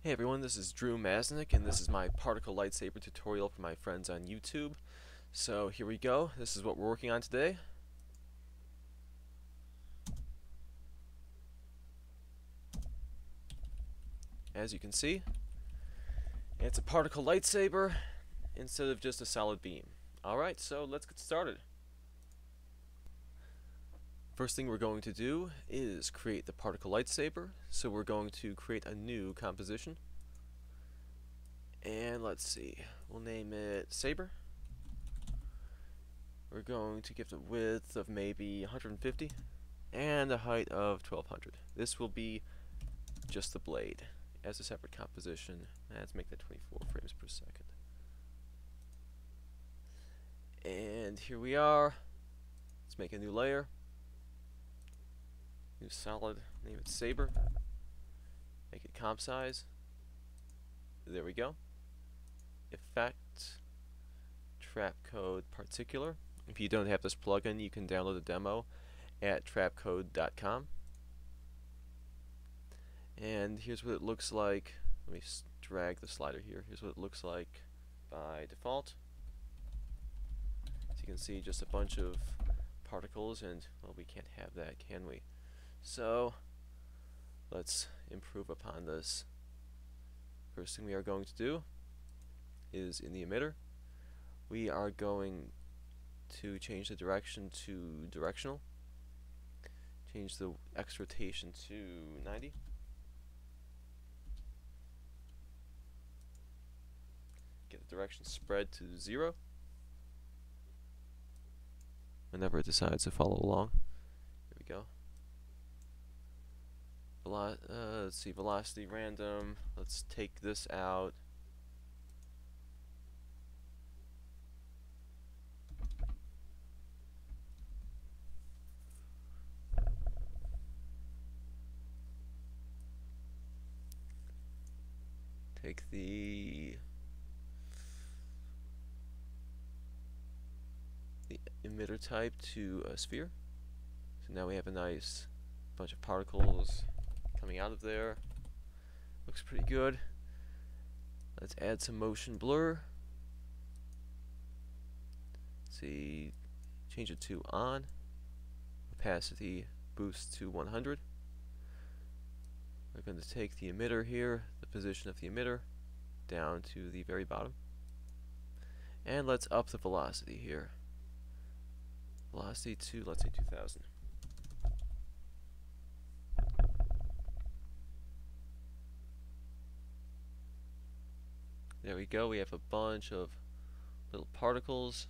Hey everyone, this is Drew Masnick, and this is my particle lightsaber tutorial for my friends on YouTube. So here we go. This is what we're working on today. As you can see, it's a particle lightsaber instead of just a solid beam. Alright, so let's get started. First thing we're going to do is create the particle lightsaber. So we're going to create a new composition. And let's see, we'll name it Saber. We're going to give it a width of maybe 150 and a height of 1200. This will be just the blade as a separate composition. Let's make that 24 frames per second. And here we are. Let's make a new layer. New solid, name it Saber. Make it comp size. There we go. Effect, trap code particular. If you don't have this plugin, you can download a demo at trapcode.com. And here's what it looks like. Let me drag the slider here. Here's what it looks like by default. As you can see, just a bunch of particles, and well, we can't have that, can we? So let's improve upon this. First thing we are going to do is in the emitter, we are going to change the direction to directional. Change the X rotation to 90. Get the direction spread to 0. Whenever it decides to follow along. Here we go. Let's see, velocity random. Let's take this out. Take the emitter type to a sphere. So now we have a nice bunch of particles coming out of there. Looks pretty good. Let's add some motion blur. Let's see, change it to on. Opacity boost to 100. We're going to take the emitter here, the position of the emitter, down to the very bottom. And let's up the velocity here. Velocity to, let's say, 2000. There we go, we have a bunch of little particles.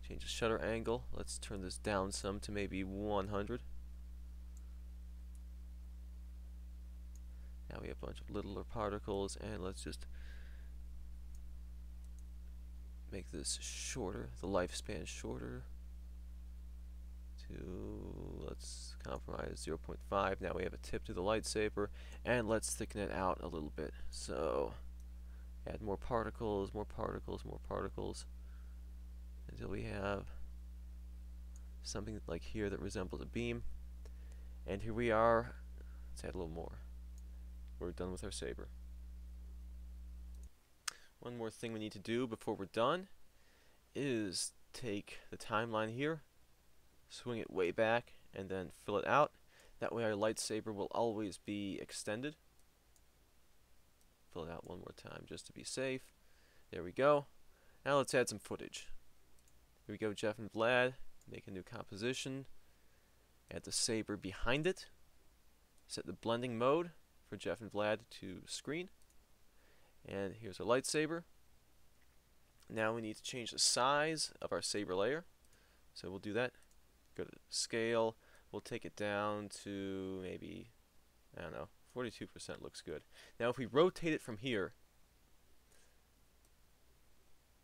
Change the shutter angle. Let's turn this down some to maybe 100. Now we have a bunch of littler particles, and let's just make this shorter, the lifespan shorter to, let's compromise 0.5. Now we have a tip to the lightsaber, and let's thicken it out a little bit. So add more particles, more particles, more particles, until we have something like here that resembles a beam. And here we are. Let's add a little more. We're done with our saber. One more thing we need to do before we're done is take the timeline here, swing it way back, and then fill it out. That way our lightsaber will always be extended. Fill it out one more time just to be safe. There we go. Now let's add some footage. Here we go, Jeff and Vlad. Make a new composition. Add the saber behind it. Set the blending mode for Jeff and Vlad to screen. And here's our lightsaber. Now we need to change the size of our saber layer. So we'll do that. Go to scale. We'll take it down to maybe, I don't know, 42% looks good. Now if we rotate it from here,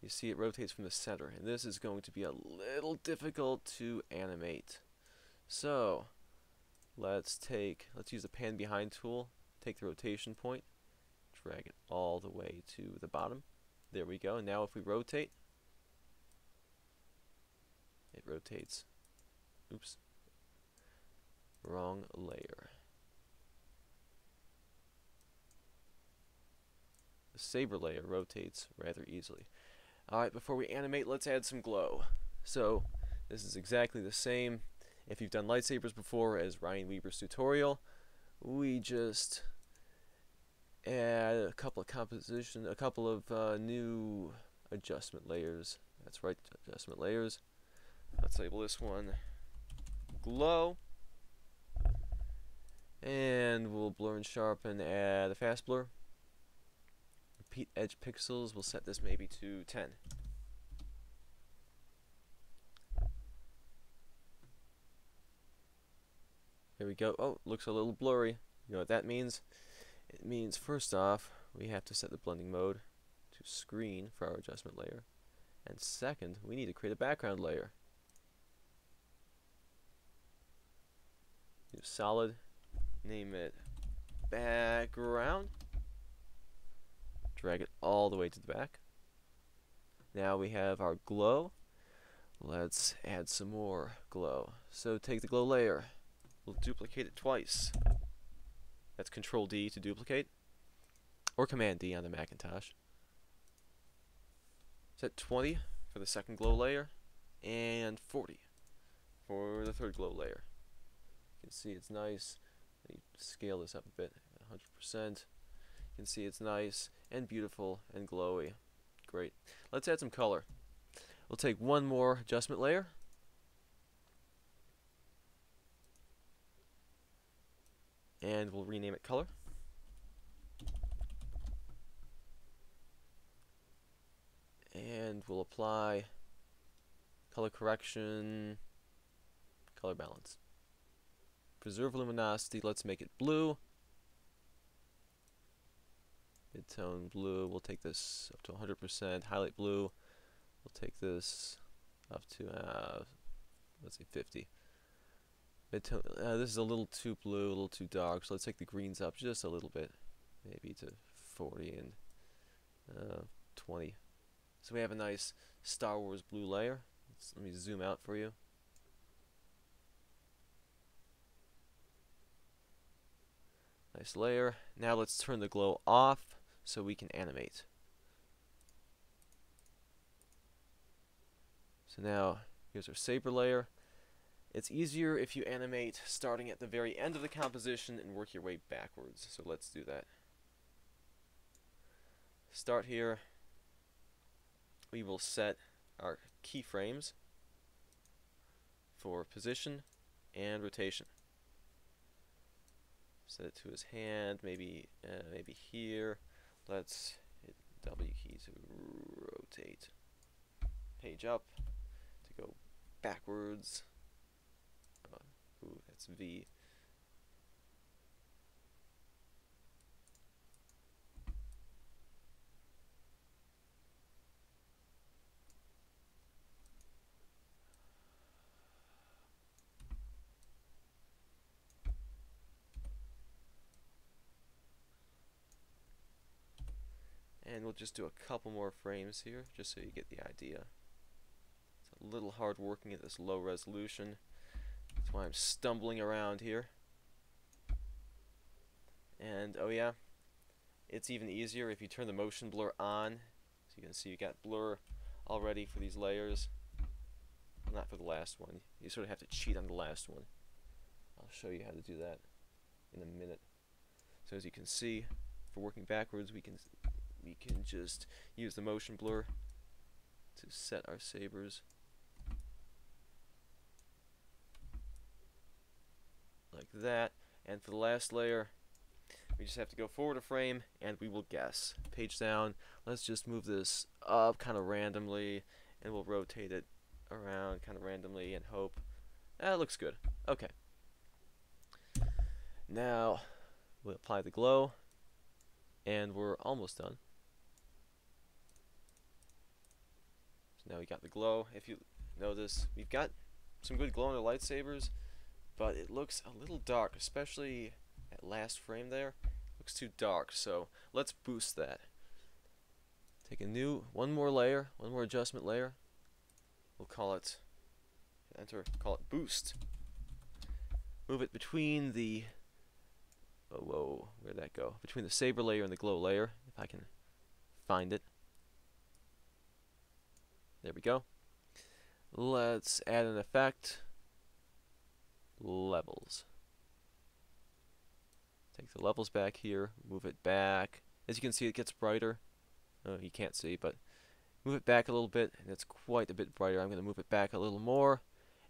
you see it rotates from the center, and this is going to be a little difficult to animate. So let's use the pan behind tool, take the rotation point, drag it all the way to the bottom. There we go. And now if we rotate, it rotates. Oops. Wrong layer. The saber layer rotates rather easily. Alright, before we animate, let's add some glow. So, this is exactly the same. If you've done lightsabers before as Ryan Weber's tutorial, we just add a couple of new adjustment layers. That's right, adjustment layers. Let's label this one glow. And we'll blur and sharpen, add a fast blur. Repeat edge pixels, we'll set this maybe to 10. There we go. Oh, looks a little blurry. You know what that means? It means, first off, we have to set the blending mode to screen for our adjustment layer. And second, we need to create a background layer. Do solid, name it background. Drag it all the way to the back. Now we have our glow. Let's add some more glow. So take the glow layer. We'll duplicate it twice. That's Control D to duplicate, or Command D on the Macintosh. Set 20 for the second glow layer, and 40 for the third glow layer. You can see it's nice. Let me scale this up a bit, 100%. You can see it's nice and beautiful and glowy. Great. Let's add some color. We'll take one more adjustment layer. And we'll rename it color. And we'll apply color correction, color balance. Preserve luminosity, let's make it blue. Mid-tone blue, we'll take this up to 100%. Highlight blue, we'll take this up to, let's say 50. Mid-tone, this is a little too blue, a little too dark, so let's take the greens up just a little bit. Maybe to 40 and 20. So we have a nice Star Wars blue layer. Let me zoom out for you. Nice layer. Now let's turn the glow off so we can animate. So now here's our saber layer. It's easier if you animate starting at the very end of the composition and work your way backwards. So let's do that. Start here. We will set our keyframes for position and rotation. Set it to his hand, maybe here. Let's hit W key to rotate. Page up to go backwards. Ooh, that's V. And we'll just do a couple more frames here, just so you get the idea. It's a little hard working at this low resolution. That's why I'm stumbling around here. And oh yeah, it's even easier if you turn the motion blur on. So you can see you got blur already for these layers. Well, not for the last one. You sort of have to cheat on the last one. I'll show you how to do that in a minute. So as you can see, for working backwards, we can just use the motion blur to set our sabers. Like that. And for the last layer, we just have to go forward a frame and we will guess. Page down. Let's just move this up kind of randomly and we'll rotate it around kind of randomly and hope. That looks good. Okay. Now we'll apply the glow and we're almost done. So now we got the glow. If you notice, we've got some good glow in the lightsabers, but it looks a little dark, especially that last frame there. Looks too dark, so let's boost that. Take one more layer, one more adjustment layer. We'll call it enter, call it boost. Move it between the, oh, whoa, where'd that go? Between the saber layer and the glow layer, if I can find it. There we go. Let's add an effect. Levels. Take the levels back here, move it back. As you can see, it gets brighter. Oh, you can't see, but move it back a little bit, and it's quite a bit brighter. I'm going to move it back a little more,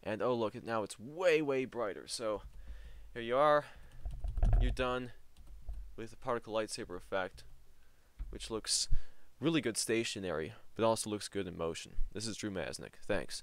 and oh look, now it's way, way brighter. So here you are. You're done with the particle lightsaber effect, which looks really good stationary, but also looks good in motion. This is Drew Masnick. Thanks.